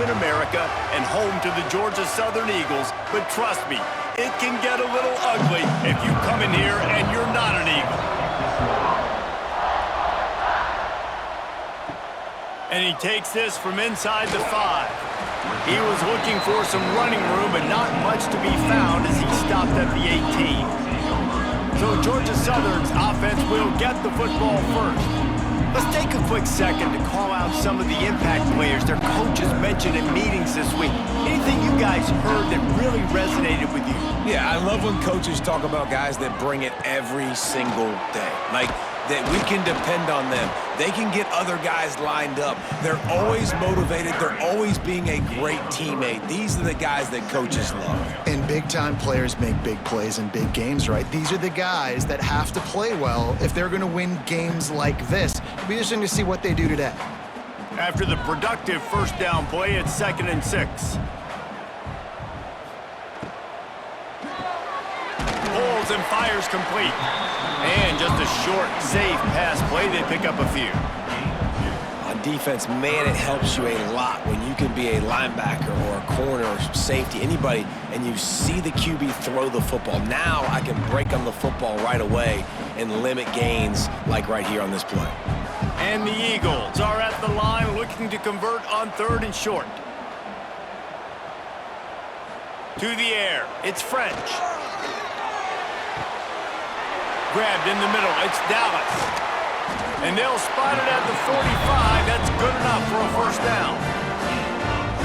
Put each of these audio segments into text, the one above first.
in America and home to the Georgia Southern Eagles, but trust me, it can get a little ugly if you come in here and you're not an Eagle. And he takes this from inside the 5. He was looking for some running room, but not much to be found as he stopped at the 18. So Georgia Southern's offense will get the football first. Let's take a quick second to call out some of the impact players their coaches mentioned in meetings this week. Anything you guys heard that really resonated with you? Yeah, I love when coaches talk about guys that bring it every single day. Like, that we can depend on them. They can get other guys lined up. They're always motivated. They're always being a great teammate. These are the guys that coaches love. And big-time players make big plays in big games, right? These are the guys that have to play well if they're going to win games like this. It'll be interesting to see what they do today. After the productive first down play, it's 2nd and 6. Pulls and fires complete. And just a short, safe pass play, they pick up a few. On defense, man, it helps you a lot when you can be a linebacker or a corner or safety, anybody, and you see the QB throw the football. Now I can break on the football right away and limit gains like right here on this play. And the Eagles are at the line looking to convert on 3rd and short. To the air, it's French. Grabbed in the middle, it's Dallas. And they'll spot it at the 45. That's good enough for a first down.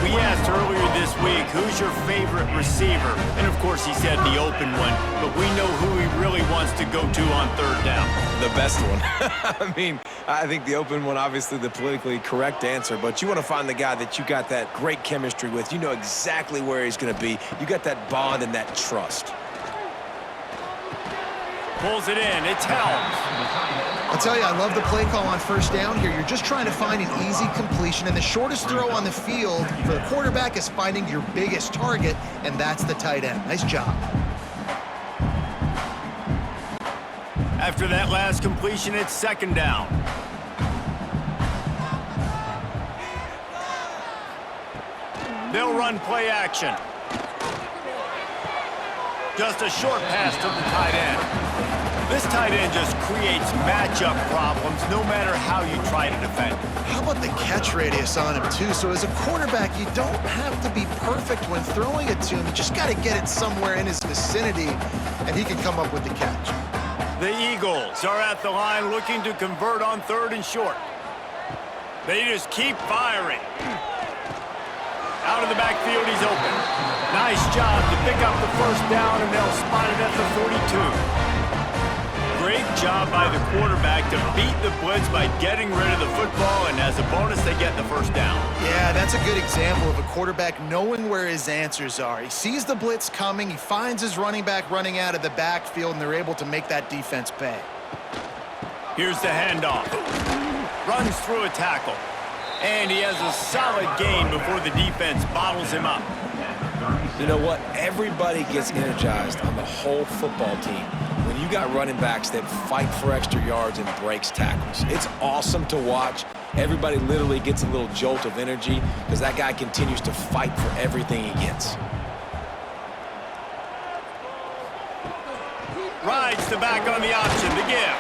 We asked earlier this week, who's your favorite receiver? And of course he said the open one, but we know who he really wants to go to on 3rd down. The best one. I mean, I think the open one, obviously the politically correct answer, but you want to find the guy that you got that great chemistry with. You know exactly where he's going to be. You got that bond and that trust. Pulls it in, it's Helms. I'll tell you, I love the play call on first down here. You're just trying to find an easy completion, and the shortest throw on the field for the quarterback is finding your biggest target, and that's the tight end. Nice job. After that last completion, it's 2nd down. They'll run play action. Just a short pass to the tight end. This tight end just creates matchup problems no matter how you try to defend. How about the catch radius on him, too? So as a quarterback, you don't have to be perfect when throwing it to him. You just got to get it somewhere in his vicinity, and he can come up with the catch. The Eagles are at the line looking to convert on 3rd and short. They just keep firing. Out of the backfield, he's open. Nice job to pick up the first down, and they'll spot it at the 42. Great job by the quarterback to beat the blitz by getting rid of the football, and as a bonus, they get the first down. Yeah, that's a good example of a quarterback knowing where his answers are. He sees the blitz coming, he finds his running back running out of the backfield, and they're able to make that defense pay. Here's the handoff. Runs through a tackle. And he has a solid gain before the defense bottles him up. You know what? Everybody gets energized on the whole football team when you got running backs that fight for extra yards and breaks tackles. It's awesome to watch. Everybody literally gets a little jolt of energy because that guy continues to fight for everything he gets. Rides the back on the option to give.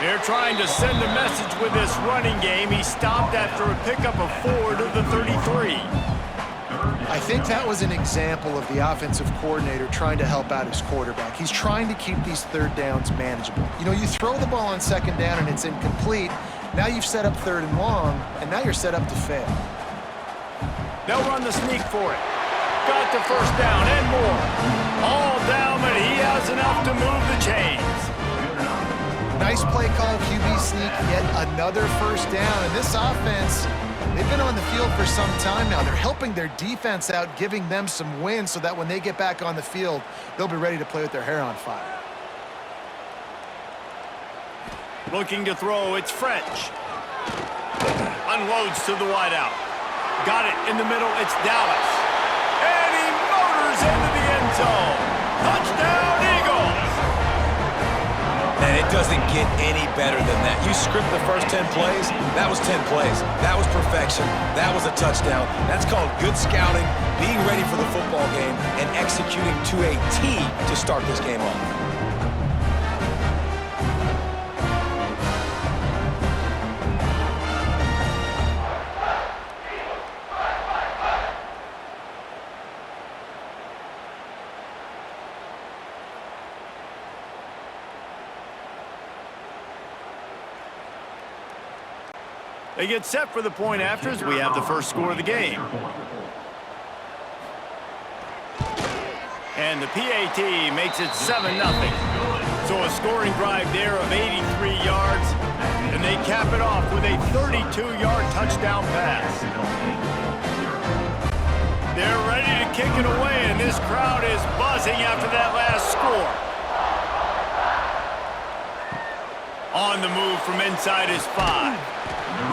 They're trying to send a message with this running game. He stopped after a pickup of 4 to the 33. I think that was an example of the offensive coordinator trying to help out his quarterback. He's trying to keep these 3rd downs manageable. You know, you throw the ball on 2nd down and it's incomplete. Now you've set up 3rd and long, and now you're set up to fail. They'll run the sneak for it. Got the first down and more. All down, but he has enough to move the chains. Nice play call, QB sneak, yet another first down. And this offense, they've been on the field for some time now. They're helping their defense out, giving them some wins so that when they get back on the field, they'll be ready to play with their hair on fire. Looking to throw, it's French. Unloads to the wideout. Got it in the middle, it's Dallas. And he motors into the end zone. Touchdown, Eagles! And it doesn't get any better than that. You script the first 10 plays, that was 10 plays. That was perfection. That was a touchdown. That's called good scouting, being ready for the football game, and executing to a T to start this game off. They get set for the point after as we have the first score of the game. And the PAT makes it 7-0. So a scoring drive there of 83 yards, and they cap it off with a 32-yard touchdown pass. They're ready to kick it away, and this crowd is buzzing after that last score. On the move from inside his 5.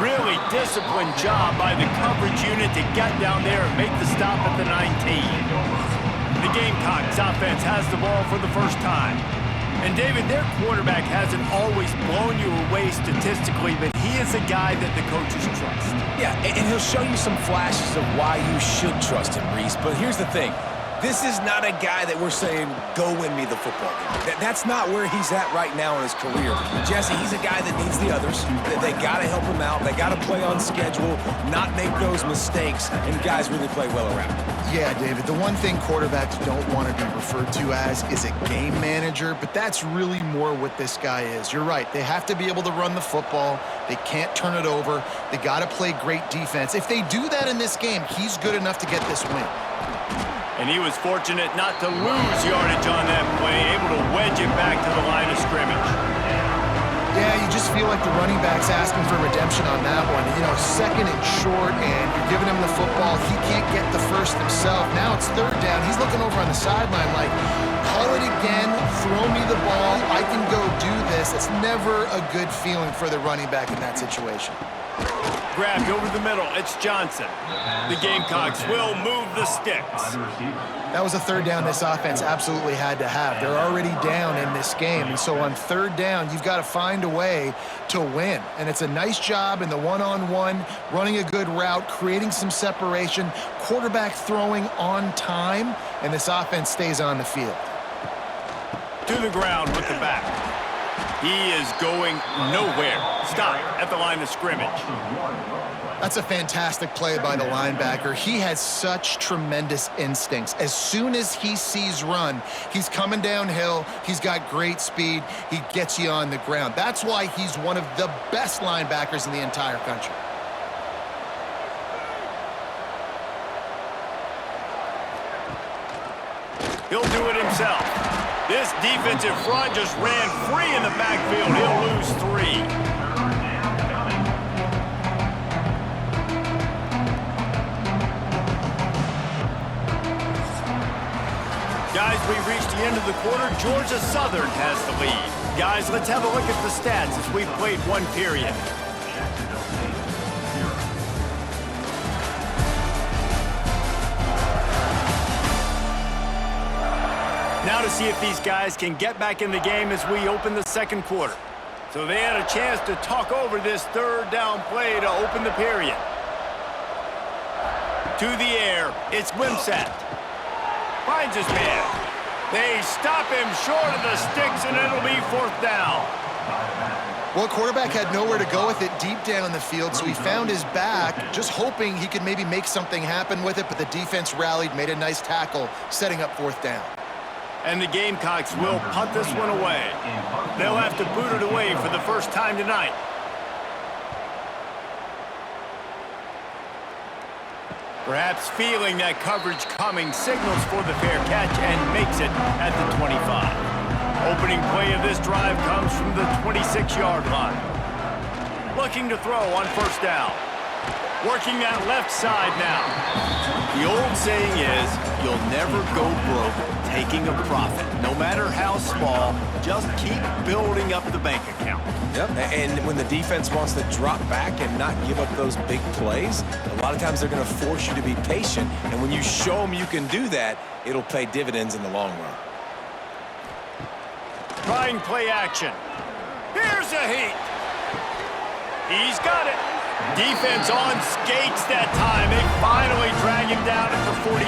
Really disciplined job by the coverage unit to get down there and make the stop at the 19. The Gamecocks offense has the ball for the first time. And David, their quarterback hasn't always blown you away statistically, but he is a guy that the coaches trust. Yeah, and he'll show you some flashes of why you should trust him, Reese. But here's the thing. This is not a guy that we're saying, go win me the football game. That's not where he's at right now in his career. Jesse, he's a guy that needs the others. They got to help him out. They got to play on schedule, not make those mistakes, and guys really play well around him. Yeah, David, the one thing quarterbacks don't want to be referred to as is a game manager, but that's really more what this guy is. You're right. They have to be able to run the football. They can't turn it over. They got to play great defense. If they do that in this game, he's good enough to get this win. And he was fortunate not to lose yardage on that play, able to wedge it back to the line of scrimmage. Yeah, you just feel like the running back's asking for redemption on that one. You know, second and short, and you're giving him the football. He can't get the first himself. Now it's third down. He's looking over on the sideline like, call it again, throw me the ball, I can go do this. It's never a good feeling for the running back in that situation. Grabbed over the middle, it's Johnson. The Gamecocks will move the sticks. That was a third down this offense absolutely had to have. They're already down in this game, and so on third down, you've got to find a way to win. And it's a nice job in the one-on-one, running a good route, creating some separation, quarterback throwing on time, and this offense stays on the field. To the ground with the back. He is going nowhere. Stop at the line of scrimmage. That's a fantastic play by the linebacker. He has such tremendous instincts. As soon as he sees run, he's coming downhill. He's got great speed. He gets you on the ground. That's why he's one of the best linebackers in the entire country. He'll do it himself. This defensive front just ran free in the backfield. He'll lose 3. Guys, we've reached the end of the quarter. Georgia Southern has the lead. Guys, let's have a look at the stats as we've played one period. Now to see if these guys can get back in the game as we open the second quarter. So they had a chance to talk over this third down play to open the period. To the air, it's Wimsatt. Finds his man. They stop him short of the sticks, and it'll be fourth down. Well, quarterback had nowhere to go with it deep down in the field, so he found his back, just hoping he could maybe make something happen with it, but the defense rallied, made a nice tackle, setting up fourth down. And the Gamecocks will punt this one away. They'll have to boot it away for the first time tonight. Perhaps feeling that coverage coming, signals for the fair catch and makes it at the 25. Opening play of this drive comes from the 26-yard line. Looking to throw on first down. Working that left side now. The old saying is, you'll never go broke taking a profit. No matter how small, just keep building up the bank account. Yep, and when the defense wants to drop back and not give up those big plays, a lot of times they're going to force you to be patient, and when you show them you can do that, it'll pay dividends in the long run. Trying play action. Here's a heat. He's got it. Defense on skates that time. They finally drag him down at the 42.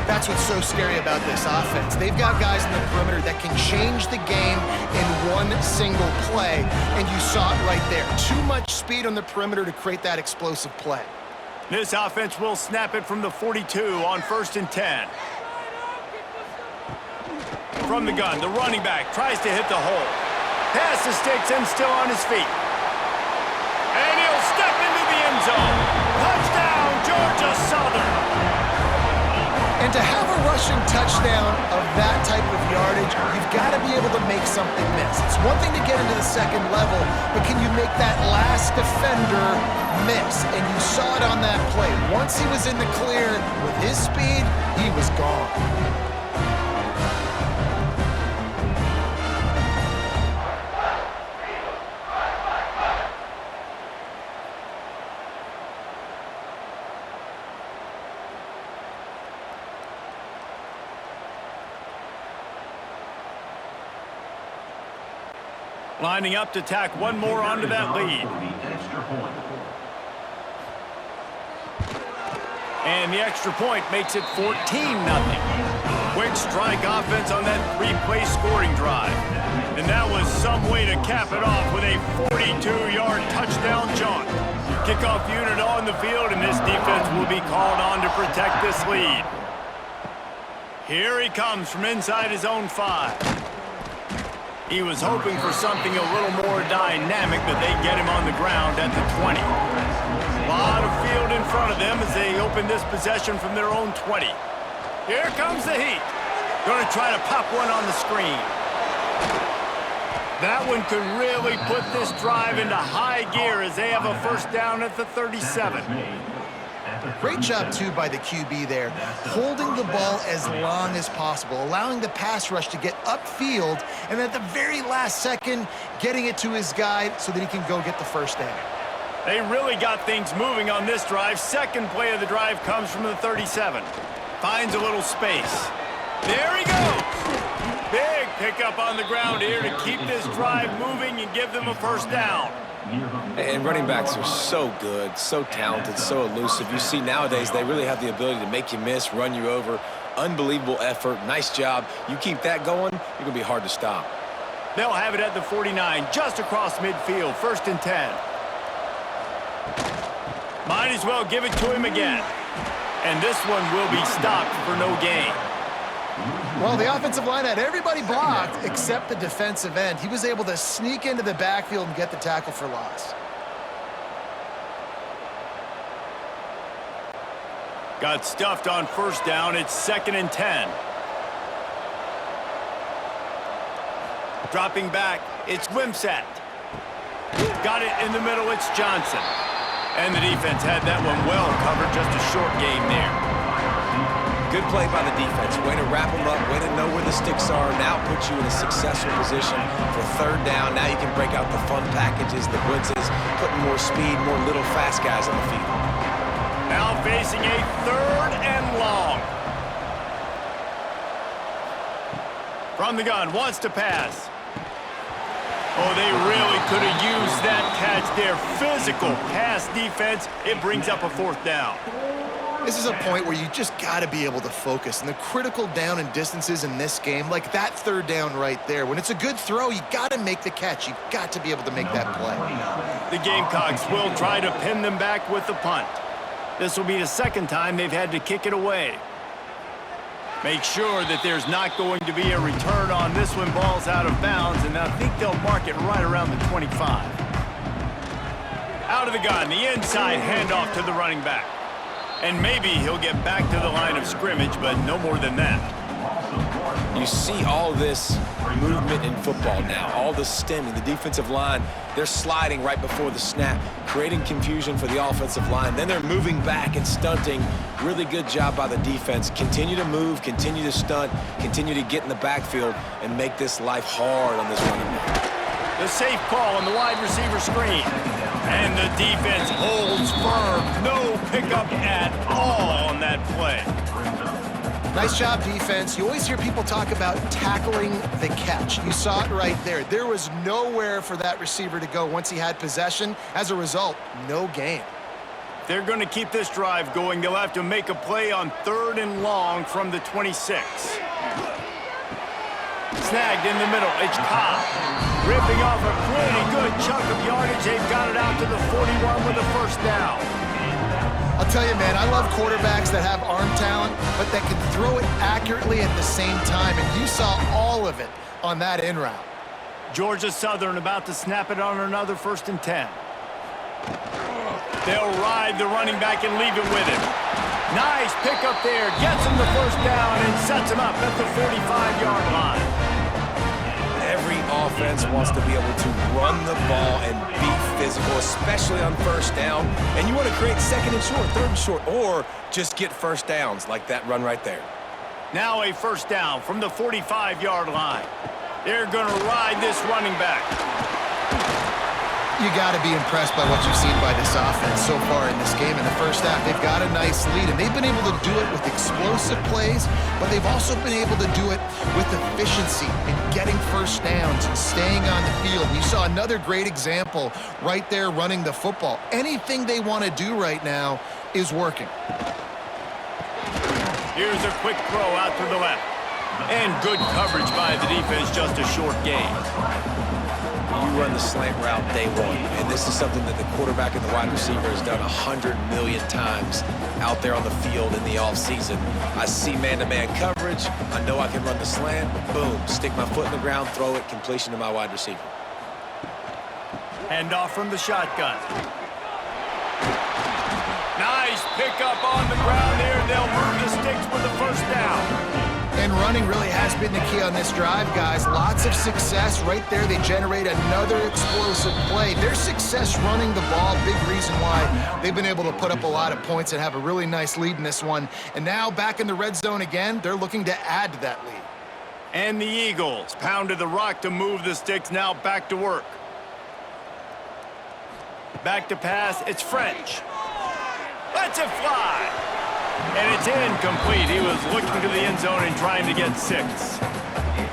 That's what's so scary about this offense. They've got guys in the perimeter that can change the game in one single play, and you saw it right there. Too much speed on the perimeter to create that explosive play. This offense will snap it from the 42 on 1st and 10. From the gun, the running back tries to hit the hole. Pass the sticks and still on his feet. And he'll step into the end zone. Touchdown, Georgia Southern. And to have a rushing touchdown of that type of yardage, you've got to be able to make something miss. It's one thing to get into the second level, but can you make that last defender miss? And you saw it on that play. Once he was in the clear with his speed, he was gone. Lining up to tack one more onto that lead. And the extra point makes it 14-0. Quick strike offense on that three-play scoring drive. And that was some way to cap it off with a 42-yard touchdown jaunt. Kickoff unit on the field, and this defense will be called on to protect this lead. Here he comes from inside his own 5. He was hoping for something a little more dynamic, but they get him on the ground at the 20. A lot of field in front of them as they open this possession from their own 20. Here comes the heat. Going to try to pop one on the screen. That one could really put this drive into high gear as they have a first down at the 37. Great job, too, by the QB there, holding the ball as long as possible, allowing the pass rush to get upfield, and at the very last second, getting it to his guy so that he can go get the first down. They really got things moving on this drive. Second play of the drive comes from the 37. Finds a little space. There he goes. Big pickup on the ground here to keep this drive moving and give them a first down. And running backs are so good, so talented, so elusive. You see nowadays they really have the ability to make you miss, run you over. Unbelievable effort. Nice job. You keep that going, you're going to be hard to stop. They'll have it at the 49, just across midfield, 1st and 10. Might as well give it to him again. And this one will be stopped for no gain. Well, the offensive line had everybody blocked except the defensive end. He was able to sneak into the backfield and get the tackle for loss. Got stuffed on first down. It's 2nd and 10. Dropping back, it's Wimsatt. Got it in the middle, it's Johnson. And the defense had that one well covered, just a short game there. Good play by the defense. Way to wrap them up, way to know where the sticks are. Now put you in a successful position for third down. Now you can break out the fun packages, the blitzes, putting more speed, more little fast guys on the field. Now facing a 3rd and long. From the gun, wants to pass. Oh, they really could have used that catch there. Physical pass defense. It brings up a 4th down. This is a point where you just got to be able to focus. And the critical down and distances in this game, like that 3rd down right there, when it's a good throw, you got to make the catch. You've got to be able to make that play. The Gamecocks will try to pin them back with the punt. This will be the 2nd time they've had to kick it away. Make sure that there's not going to be a return on this one. Ball's out of bounds, and I think they'll mark it right around the 25. Out of the gun, the inside handoff to the running back. And maybe he'll get back to the line of scrimmage, but no more than that. You see all this movement in football now, all the stemming, the defensive line, they're sliding right before the snap, creating confusion for the offensive line. Then they're moving back and stunting. Really good job by the defense. Continue to move, continue to stunt, continue to get in the backfield and make this life hard on this running back. The safe call on the wide receiver screen. And the defense holds firm. No pickup at all on that play. Nice job, defense. You always hear people talk about tackling the catch. You saw it right there. There was nowhere for that receiver to go once he had possession. As a result, no gain. They're going to keep this drive going. They'll have to make a play on 3rd and long from the 26. Snagged in the middle. It's Cobb. Ripping off a pretty good chunk of yardage. They've got it out to the 41 with a first down. I'll tell you, man, I love quarterbacks that have arm talent, but that can throw it accurately at the same time, and you saw all of it on that in route. Georgia Southern about to snap it on another 1st and 10. They'll ride the running back and leave it with him. Nice pickup there. Gets him the first down and sets him up at the 45-yard line. Every offense wants to be able to run the ball and be physical, especially on 1st down. And you want to create 2nd and short, 3rd and short, or just get first downs like that run right there. Now a first down from the 45-yard line. They're going to ride this running back. You got to be impressed by what you've seen by this offense so far in this game. In the first half, they've got a nice lead, and they've been able to do it with explosive plays, but they've also been able to do it with efficiency and getting first downs and staying on the field. And you saw another great example right there running the football. Anything they want to do right now is working. Here's a quick throw out to the left. And good coverage by the defense, just a short gain. You run the slant route day one, and this is something that the quarterback and the wide receiver has done 100 million times out there on the field in the offseason. I see man-to-man coverage. I know I can run the slant. Boom, stick my foot in the ground, throw it, completion to my wide receiver. Hand off from the shotgun. Nice pickup on the ground there. They'll move the sticks with the first down. And running really has been the key on this drive, guys. Lots of success right there. They generate another explosive play. Their success running the ball, big reason why they've been able to put up a lot of points and have a really nice lead in this one. And now back in the red zone again, they're looking to add to that lead. And the Eagles pounded the rock to move the sticks, now back to work. Back to pass, it's French. Lets it fly. And it's incomplete. He was looking to the end zone and trying to get 6.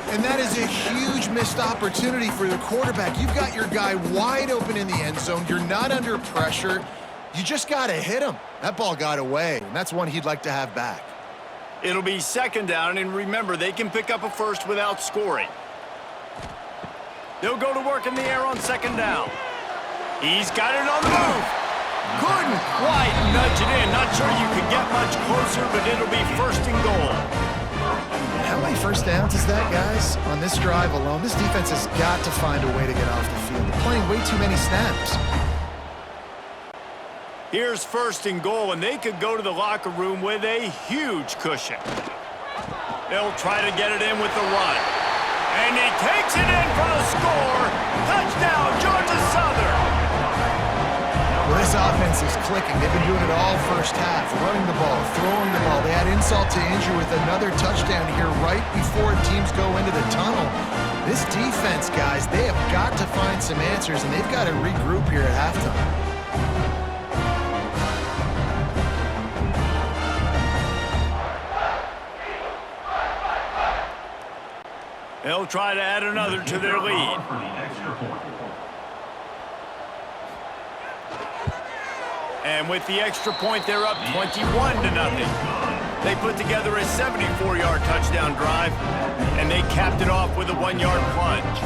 And that is a huge missed opportunity for the quarterback. You've got your guy wide open in the end zone. You're not under pressure. You just got to hit him. That ball got away, and that's one he'd like to have back. It'll be 2nd down, and remember, they can pick up a first without scoring. They'll go to work in the air on 2nd down. He's got it on the move. Couldn't quite nudge it in. Not sure you could get much closer, but it'll be 1st and goal. How many first downs is that, guys? On this drive alone, this defense has got to find a way to get off the field. They're playing way too many snaps. Here's 1st and goal, and they could go to the locker room with a huge cushion. They'll try to get it in with the run. And he takes it in for the score. Touchdown, Georgia Southern. Well, this offense is clicking. They've been doing it all first half, running the ball, throwing the ball. They had insult to injury with another touchdown here right before teams go into the tunnel. This defense, guys, they have got to find some answers, and they've got to regroup here at halftime. They'll try to add another to their lead. And with the extra point, they're up 21-0. They put together a 74-yard touchdown drive, and they capped it off with a 1-yard plunge.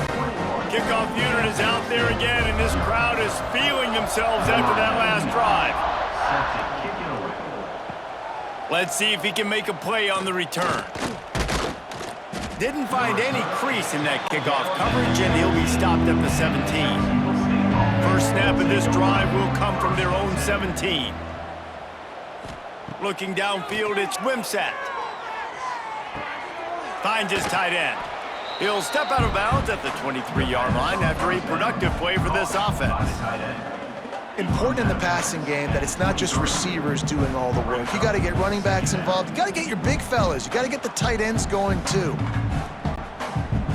Kickoff unit is out there again, and this crowd is feeling themselves after that last drive. Let's see if he can make a play on the return. Didn't find any crease in that kickoff coverage, and he'll be stopped at the 17. First snap of this drive will come from their own 17. Looking downfield, it's Wimsatt. Finds his tight end. He'll step out of bounds at the 23-yard line after a productive play for this offense. Important in the passing game that it's not just receivers doing all the work. You got to get running backs involved. You got to get your big fellas. You got to get the tight ends going too.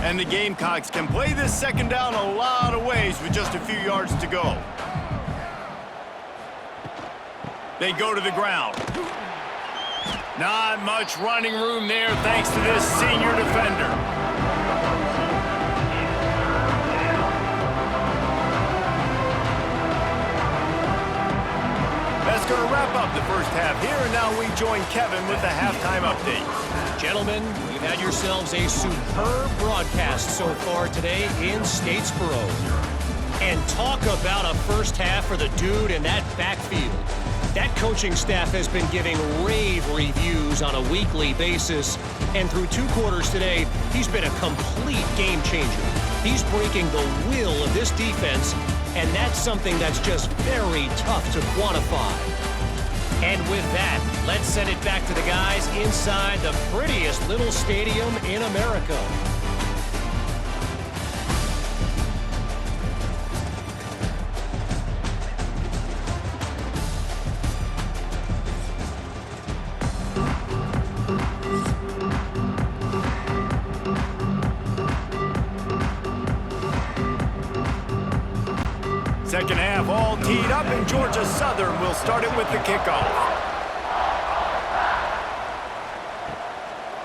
And the Gamecocks can play this 2nd down a lot of ways with just a few yards to go. They go to the ground. Not much running room there thanks to this senior defender. That's going to wrap up the first half here, and now we join Kevin with the halftime update. Gentlemen, you've had yourselves a superb broadcast so far today in Statesboro. And talk about a first half for the dude in that backfield. That coaching staff has been giving rave reviews on a weekly basis. And through 2 quarters today, he's been a complete game changer. He's breaking the will of this defense, and that's something that's just very tough to quantify. And with that, let's send it back to the guys inside the prettiest little stadium in America. Second half all teed up, and Georgia Southern will start it with the kickoff.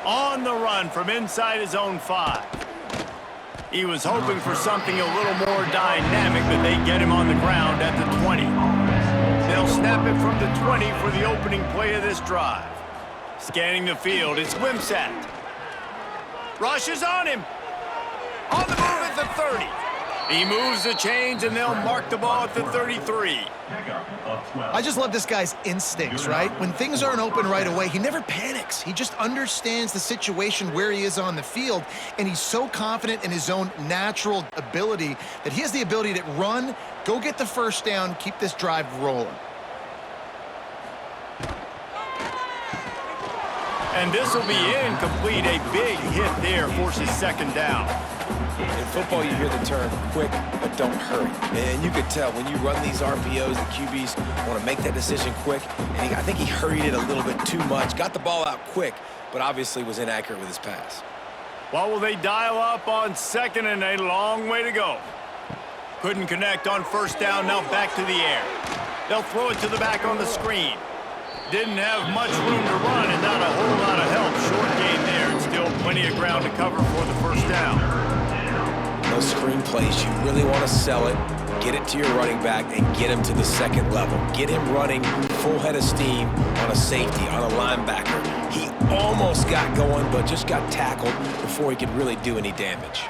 On the run from inside his own 5. He was hoping for something a little more dynamic, but they get him on the ground at the 20. They'll snap it from the 20 for the opening play of this drive. Scanning the field, it's Wimsatt. Rush is on him. On the move at the 30. He moves the chains, and they'll mark the ball at the 33. I just love this guy's instincts, right? When things aren't open right away, he never panics. He just understands the situation where he is on the field, and he's so confident in his own natural ability that he has the ability to run, go get the first down, keep this drive rolling. And this will be incomplete. A big hit there forces second down. In football, you hear the term quick, but don't hurry. And you could tell when you run these RPOs, the QBs want to make that decision quick. And I think he hurried it a little bit too much, got the ball out quick, but obviously was inaccurate with his pass. What will they dial up on second, and a long way to go? Couldn't connect on first down, now back to the air. They'll throw it to the back on the screen. Didn't have much room to run and not a whole lot of help. Short gain there, and still plenty of ground to cover for the first down. Those screen plays, you really want to sell it, get it to your running back, and get him to the second level. Get him running full head of steam on a safety, on a linebacker. He almost got going, but just got tackled before he could really do any damage.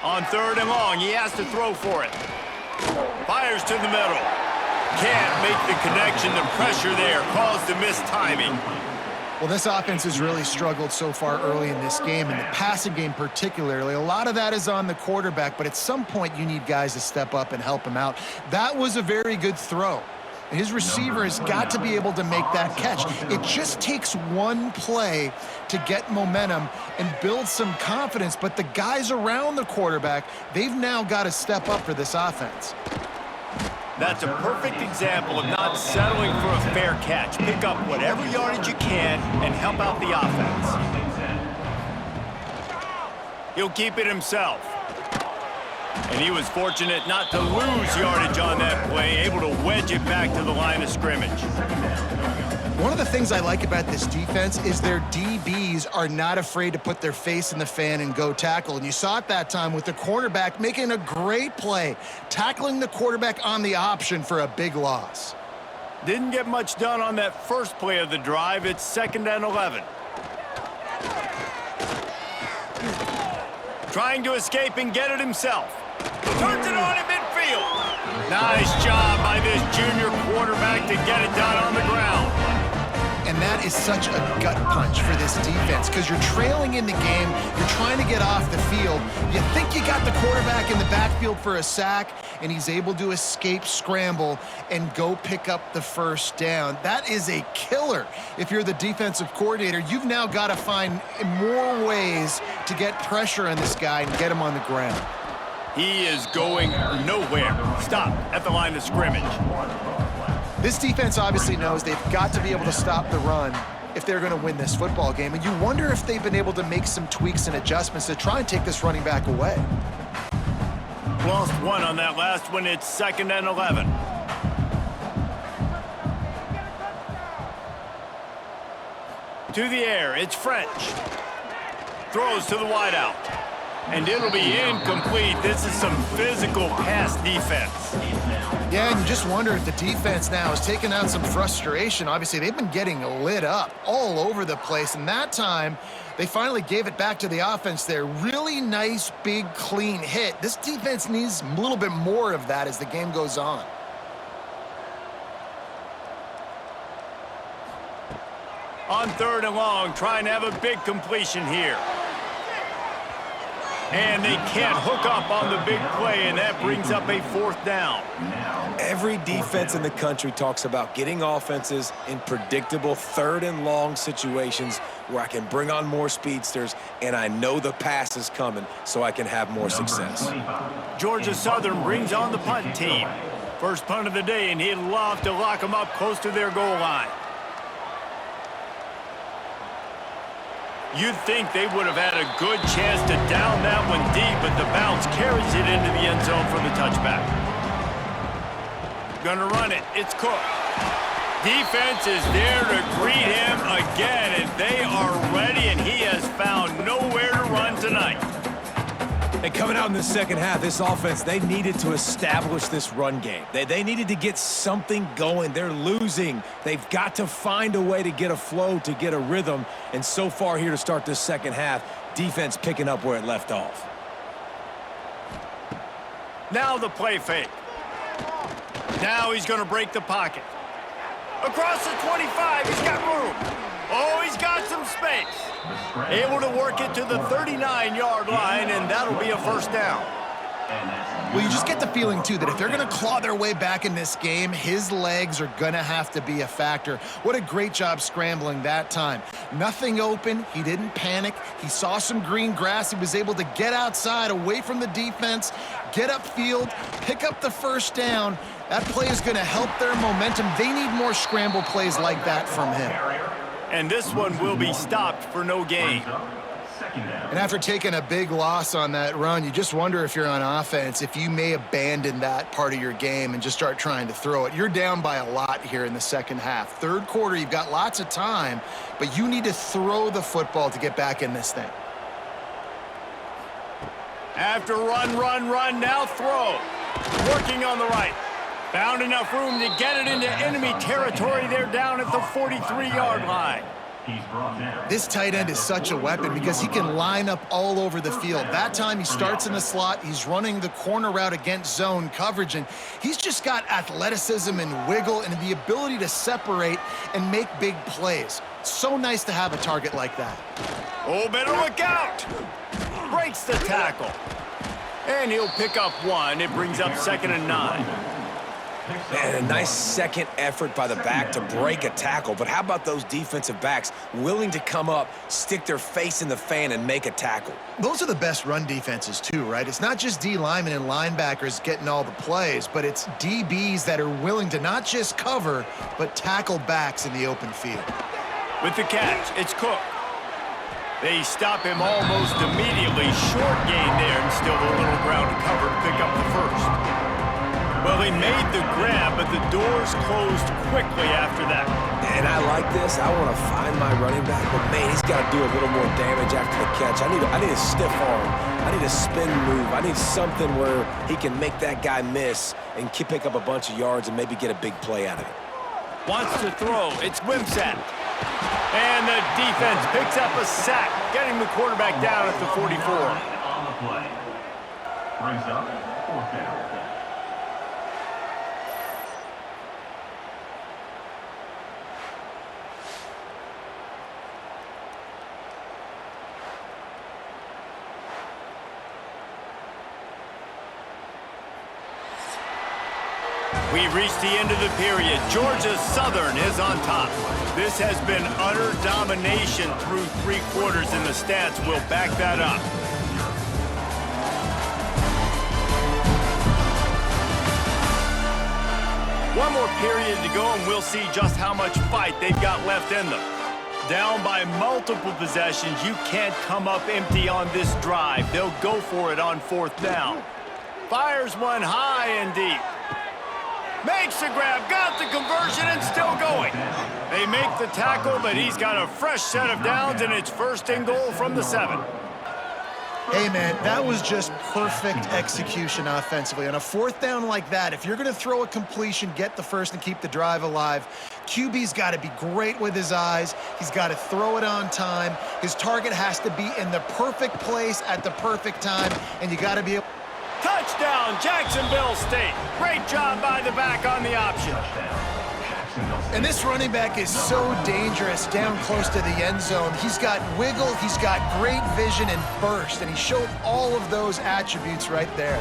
On third and long, he has to throw for it. Fires to the middle. Can't make the connection. The pressure there caused a missed timing. Well, this offense has really struggled so far early in this game, and the passing game particularly. A lot of that is on the quarterback, but at some point you need guys to step up and help him out. That was a very good throw. His receiver has got to be able to make that catch. It just takes one play to get momentum and build some confidence, but the guys around the quarterback, they've now got to step up for this offense. That's a perfect example of not settling for a fair catch. Pick up whatever yardage you can and help out the offense. He'll keep it himself. And he was fortunate not to lose yardage on that play, able to wedge it back to the line of scrimmage. One of the things I like about this defense is their DBs are not afraid to put their face in the fan and go tackle. And you saw it that time with the cornerback making a great play, tackling the quarterback on the option for a big loss. Didn't get much done on that first play of the drive. It's 2nd and 11. Trying to escape and get it himself. Turns it on in midfield. Nice job by this junior quarterback to get it done on the ground. And that is such a gut punch for this defense because you're trailing in the game, you're trying to get off the field, you think you got the quarterback in the backfield for a sack, and he's able to escape, scramble, and go pick up the first down. That is a killer. If you're the defensive coordinator, you've now got to find more ways to get pressure on this guy and get him on the ground. He is going nowhere. Stop at the line of scrimmage. This defense obviously knows they've got to be able to stop the run if they're going to win this football game. And you wonder if they've been able to make some tweaks and adjustments to try and take this running back away. Lost one on that last one. It's 2nd and 11. To the air, it's French. Throws to the wideout. And it'll be incomplete. This is some physical pass defense. Yeah, and you just wonder if the defense now is taking out some frustration. Obviously, they've been getting lit up all over the place, and that time, they finally gave it back to the offense there. Really nice, big, clean hit. This defense needs a little bit more of that as the game goes on. On 3rd and long, trying to have a big completion here. And they can't hook up on the big play, and that brings up a 4th down. Every defense in the country talks about getting offenses in predictable 3rd and long situations where I can bring on more speedsters and I know the pass is coming so I can have more success. Georgia Southern brings on the punt team. First punt of the day, and he'd love to lock them up close to their goal line. You'd think they would have had a good chance to down that one deep, but the bounce carries it into the end zone for the touchback. Gonna run it. It's Cook. Defense is there to greet him again, and they are ready, and he has found nowhere to run tonight. And coming out in the second half, this offense, they needed to establish this run game. They needed to get something going. They're losing. They've got to find a way to get a flow, to get a rhythm. And so far here to start this second half, defense picking up where it left off. Now the play fake. Now he's going to break the pocket. Across the 25, he's got room. Oh, he's got some space. Able to work it to the 39-yard line, and that'll be a 1st down. Well, you just get the feeling, too, that if they're going to claw their way back in this game, his legs are going to have to be a factor. What a great job scrambling that time. Nothing open. He didn't panic. He saw some green grass. He was able to get outside, away from the defense, get upfield, pick up the 1st down. That play is going to help their momentum. They need more scramble plays like that from him. And this one will be stopped for no gain. And after taking a big loss on that run, you just wonder if you're on offense, if you may abandon that part of your game and just start trying to throw it. You're down by a lot here in the second half. 3rd quarter, you've got lots of time, but you need to throw the football to get back in this thing. After run, now throw. Working on the right. Found enough room to get it into enemy territory. They're down at the 43-yard line. This tight end is such a weapon because he can line up all over the field. That time he starts in the slot. He's running the corner route against zone coverage, and he's just got athleticism and wiggle and the ability to separate and make big plays. So nice to have a target like that. Oh, better look out. Breaks the tackle. And he'll pick up 1. It brings up 2nd and 9. Man, a nice second effort by the back to break a tackle. But how about those defensive backs willing to come up, stick their face in the fan, and make a tackle? Those are the best run defenses too, right? It's not just D linemen and linebackers getting all the plays, but it's DBs that are willing to not just cover, but tackle backs in the open field. With the catch, it's Cook. They stop him almost immediately. Short gain there, and still a little ground to cover to pick up the 1st. Well, he made the grab, but the doors closed quickly after that. And I like this. I want to find my running back, but man, he's got to do a little more damage after the catch. I need a stiff arm. I need a spin move. I need something where he can make that guy miss and pick up a bunch of yards and maybe get a big play out of it. Wants to throw. It's Wimsatt. And the defense picks up a sack, getting the quarterback down at the 44. On the play. Brings up 4th down. We've reached the end of the period. Georgia Southern is on top. This has been utter domination through 3 quarters, and the stats will back that up. One more period to go, and we'll see just how much fight they've got left in them. Down by multiple possessions, you can't come up empty on this drive. They'll go for it on 4th down. Fires one high and deep. Makes the grab, got the conversion, and still going. They make the tackle, but he's got a fresh set of downs, and it's 1st and goal from the 7. Hey, man, that was just perfect execution offensively. On a 4th down like that, if you're going to throw a completion, get the first and keep the drive alive, QB's got to be great with his eyes. He's got to throw it on time. His target has to be in the perfect place at the perfect time, and you got to be able... Touchdown, Jacksonville State. Great job by the back on the option. And this running back is so dangerous down close to the end zone. He's got wiggle, he's got great vision and burst, and he showed all of those attributes right there.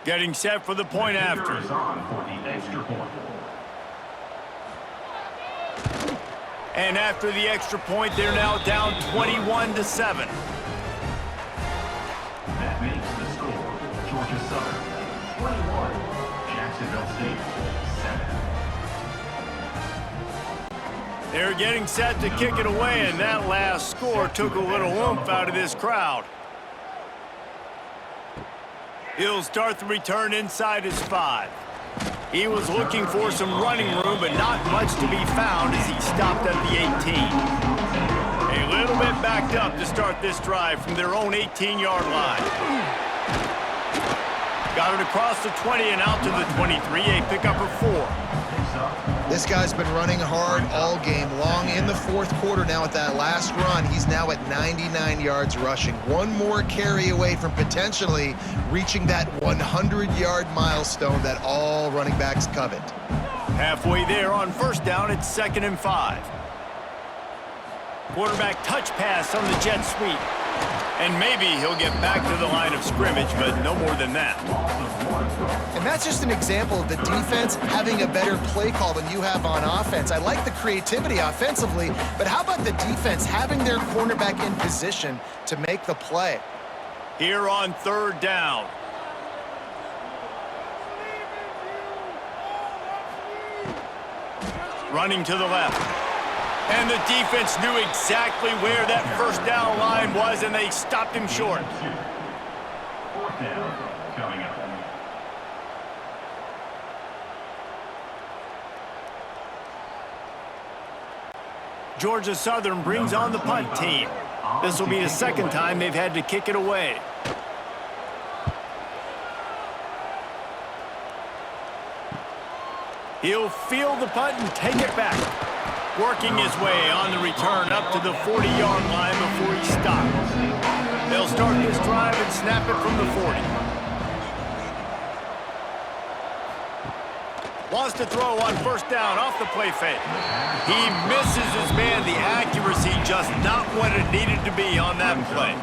Getting set for the point after. Is on for the extra point. And after the extra point, they're now down 21-7. That makes the score Georgia Southern 21, Jacksonville State 7. They're getting set to kick it away, and that last score took a little oomph out of this crowd. He'll start the return inside his 5. He was looking for some running room, but not much to be found as he stopped at the 18. A little bit backed up to start this drive from their own 18-yard line. Got it across the 20 and out to the 23, a pickup of 4. This guy's been running hard all game long. In the 4th quarter now at that last run, he's now at 99 yards rushing. One more carry away from potentially reaching that 100-yard milestone that all running backs covet. Halfway there on 1st down, it's 2nd and 5. Quarterback touch pass on the jet sweep. And maybe he'll get back to the line of scrimmage, but no more than that. And that's just an example of the defense having a better play call than you have on offense. I like the creativity offensively, but how about the defense having their cornerback in position to make the play? Here on 3rd down. Running to the left. And the defense knew exactly where that 1st down line was, and they stopped him short. 4th down coming up. Georgia Southern brings on the punt team. This will be the 2nd time they've had to kick it away. He'll field the punt and take it back. Working his way on the return up to the 40-yard line before he stops. They'll start this drive and snap it from the 40. Wants to throw on 1st down off the play fake. He misses his man. The accuracy just not what it needed to be on that play.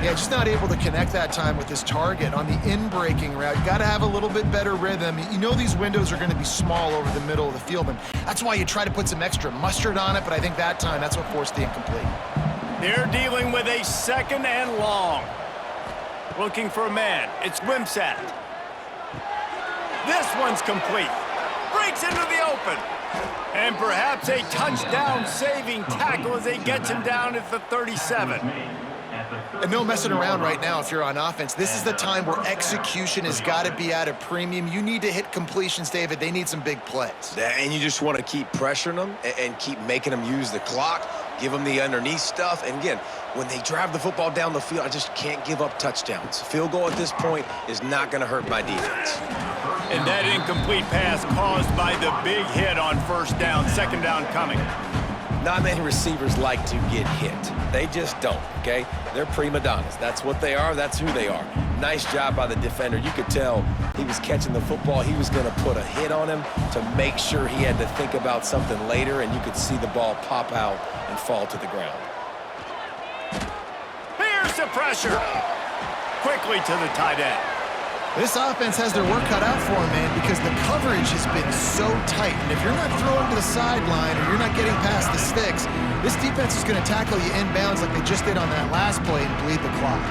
Yeah, just not able to connect that time with his target on the in-breaking route. You got to have a little bit better rhythm. You know these windows are going to be small over the middle of the field, and that's why you try to put some extra mustard on it, but I think that time that's what forced the incomplete. They're dealing with a 2nd and long. Looking for a man. It's Wimsatt. This one's complete. Breaks into the open. And perhaps a touchdown-saving tackle as they get him down at the 37. And no messing around right now if you're on offense. This is the time where execution has got to be at a premium. You need to hit completions, David. They need some big plays. And you just want to keep pressuring them and keep making them use the clock, give them the underneath stuff. And again, when they drive the football down the field, I just can't give up touchdowns. Field goal at this point is not going to hurt my defense. And that incomplete pass caused by the big hit on 1st down, 2nd down coming. Not many receivers like to get hit. They just don't, okay? They're prima donnas. That's what they are. That's who they are. Nice job by the defender. You could tell he was catching the football. He was going to put a hit on him to make sure he had to think about something later, and you could see the ball pop out and fall to the ground. Here's the pressure. Quickly to the tight end. This offense has their work cut out for them, man, because the coverage has been so tight. And if you're not throwing to the sideline or you're not getting past the sticks, this defense is going to tackle you inbounds like they just did on that last play and bleed the clock.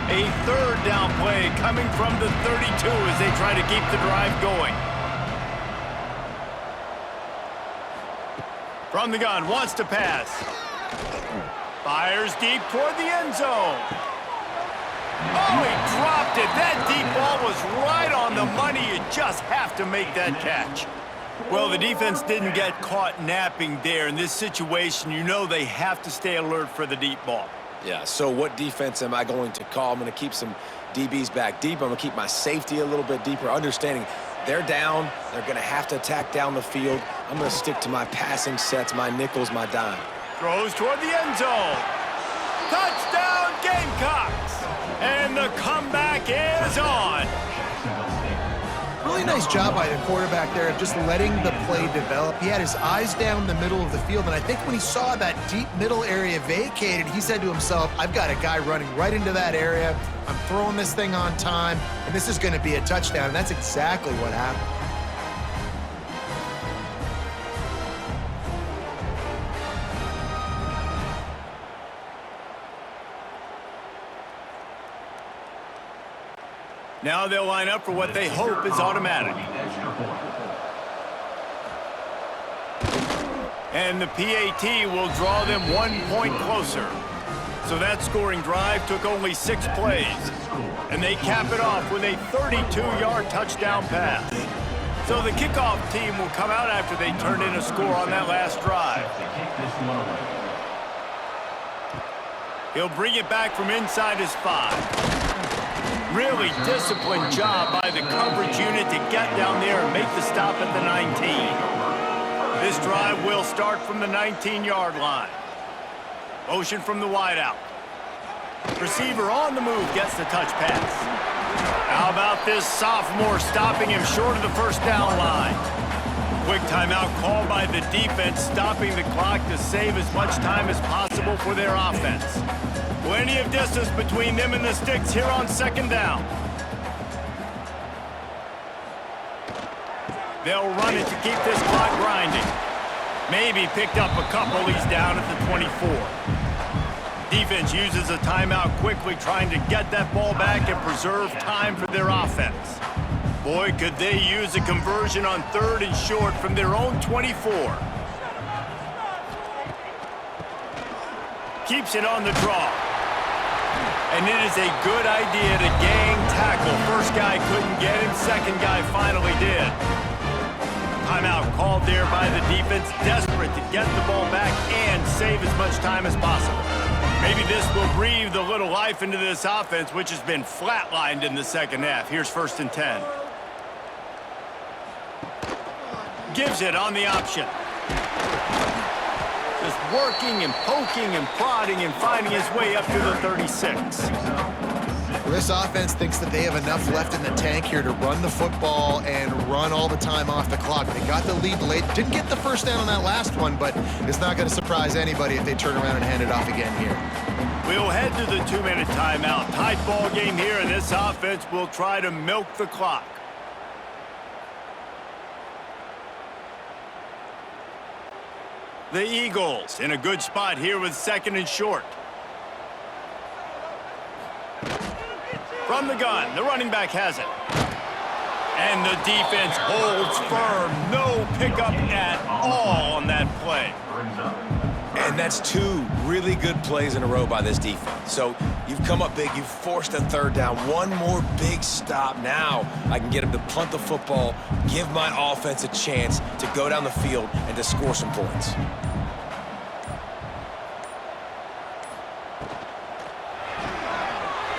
A 3rd down play coming from the 32 as they try to keep the drive going. From the gun, wants to pass. Fires deep toward the end zone. Oh, he dropped it. That deep ball was right on the money. You just have to make that catch. Well, the defense didn't get caught napping there. In this situation, you know they have to stay alert for the deep ball. Yeah, so what defense am I going to call? I'm going to keep some DBs back deep. I'm going to keep my safety a little bit deeper, understanding they're down. They're going to have to attack down the field. I'm going to stick to my passing sets, my nickels, my dime. Throws toward the end zone. Touchdown, Gamecocks! And the comeback is on. Really nice job by the quarterback there of just letting the play develop. He had his eyes down the middle of the field, and I think when he saw that deep middle area vacated, he said to himself, I've got a guy running right into that area. I'm throwing this thing on time, and this is going to be a touchdown, and that's exactly what happened. Now they'll line up for what they hope is automatic. And the PAT will draw them 1 point closer. So that scoring drive took only 6 plays. And they cap it off with a 32-yard touchdown pass. So the kickoff team will come out after they turn in a score on that last drive. He'll bring it back from inside his 5. Really disciplined job by the coverage unit to get down there and make the stop at the 19. This drive will start from the 19-yard line. Motion from the wideout. Receiver on the move gets the touch pass. How about this sophomore stopping him short of the first down line? Quick timeout called by the defense, stopping the clock to save as much time as possible for their offense. Plenty of distance between them and the sticks here on second down. They'll run it to keep this clock grinding. Maybe picked up a couple. He's down at the 24. Defense uses a timeout quickly, trying to get that ball back and preserve time for their offense. Boy, could they use a conversion on 3rd and short from their own 24. Keeps it on the draw. And it is a good idea to gang tackle. First guy couldn't get him, second guy finally did. Timeout called there by the defense, desperate to get the ball back and save as much time as possible. Maybe this will breathe a little life into this offense, which has been flatlined in the second half. Here's 1st and 10. Gives it on the option. Just working and poking and prodding and finding his way up to the 36. Well, this offense thinks that they have enough left in the tank here to run the football and run all the time off the clock. They got the lead late. Didn't get the first down on that last one, but it's not going to surprise anybody if they turn around and hand it off again here. We'll head to the 2-minute timeout. Tight ball game here, and this offense will try to milk the clock. The Eagles in a good spot here with 2nd and short. From the gun, the running back has it. And the defense holds firm. No pickup at all on that play. And that's 2 really good plays in a row by this defense. So you've come up big. You've forced a 3rd down. One more big stop. Now I can get him to punt the football, give my offense a chance to go down the field and to score some points.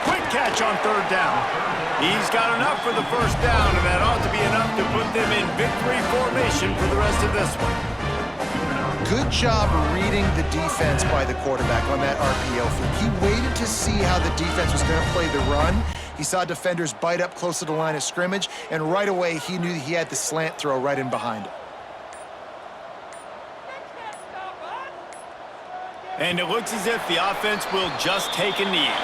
Quick catch on 3rd down. He's got enough for the first down, and that ought to be enough to put them in victory formation for the rest of this one. Good job reading the defense by the quarterback on that RPO flick. He waited to see how the defense was going to play the run. He saw defenders bite up close to the line of scrimmage, and right away he knew he had the slant throw right in behind him. And it looks as if the offense will just take a knee.